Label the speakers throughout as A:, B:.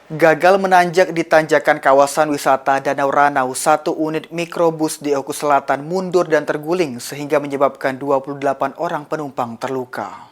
A: Gagal menanjak di tanjakan kawasan wisata Danau Ranau, satu unit mikrobus di Oku Selatan mundur dan terguling sehingga menyebabkan 28 orang penumpang terluka.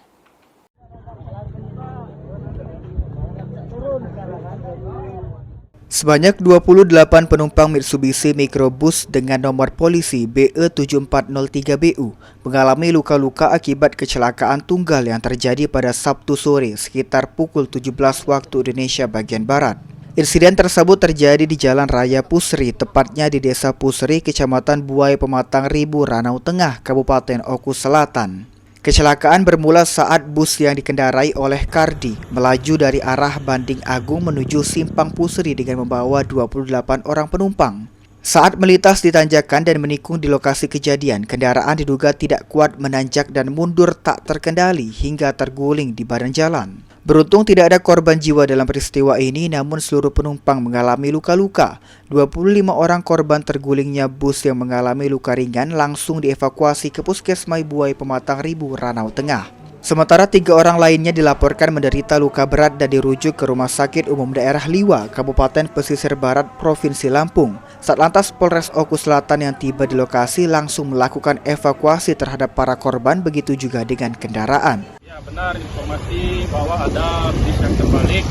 A: Sebanyak 28 penumpang Mitsubishi mikrobus dengan nomor polisi BE7403BU mengalami luka-luka akibat kecelakaan tunggal yang terjadi pada Sabtu sore sekitar pukul 17 waktu Indonesia bagian Barat. Insiden tersebut terjadi di Jalan Raya Pusri, tepatnya di Desa Pusri, Kecamatan Buai Pematang Ribu, Ranau Tengah, Kabupaten Oku Selatan. Kecelakaan bermula saat bus yang dikendarai oleh Kardi melaju dari arah Banding Agung menuju Simpang Pusri dengan membawa 28 orang penumpang. Saat melintas di tanjakan dan menikung di lokasi kejadian, kendaraan diduga tidak kuat menanjak dan mundur tak terkendali hingga terguling di badan jalan. Beruntung tidak ada korban jiwa dalam peristiwa ini, namun seluruh penumpang mengalami luka-luka. 25 orang korban tergulingnya bus yang mengalami luka ringan langsung dievakuasi ke Puskesmas Buai Pematang Ribu, Ranau Tengah. Sementara 3 orang lainnya dilaporkan menderita luka berat dan dirujuk ke Rumah Sakit Umum Daerah Liwa, Kabupaten Pesisir Barat, Provinsi Lampung. Satlantas Polres Oku Selatan yang tiba di lokasi langsung melakukan evakuasi terhadap para korban, begitu juga dengan kendaraan.
B: Ya, benar informasi bahwa ada bis yang terbalik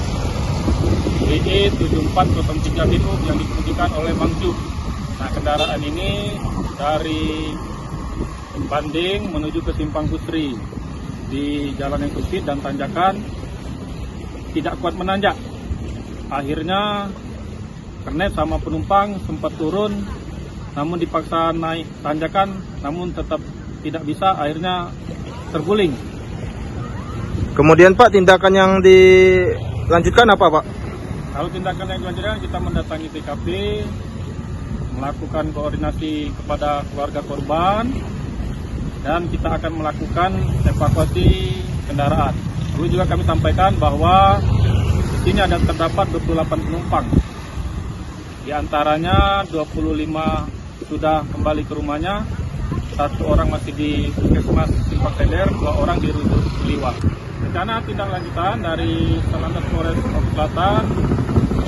B: BE7403BU yang dikemudikan oleh Bang Ju. Nah, kendaraan ini dari Banding menuju ke Simpang Pusri di jalan yang sempit dan tanjakan tidak kuat menanjak. Akhirnya kernet sama penumpang sempat turun, namun dipaksa naik tanjakan, namun tetap tidak bisa, akhirnya terguling.
C: Kemudian Pak, tindakan yang dilanjutkan apa Pak?
B: Kalau tindakan yang dilanjutkan, kita mendatangi TKP, melakukan koordinasi kepada keluarga korban, dan kita akan melakukan evakuasi kendaraan. Lalu juga kami sampaikan bahwa di sini terdapat 28 penumpang. Di antaranya 25 sudah kembali ke rumahnya, 1 orang masih di Puskesmas Simpang Seder, 2 orang dirujuk ke Liwa. Rencana tindak lanjutan dari Satlantas Polres Oku Selatan,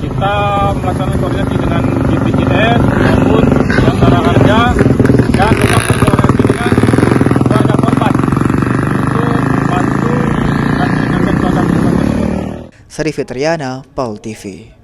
B: kita melaksanakan koordinasi dengan BPJS maupun Jasa Harja dan tetap berkoordinasi dengan keluarga korban untuk membantu dan meningkatkan keadaan korban tersebut.
A: Sari Fitriana, PAL TV.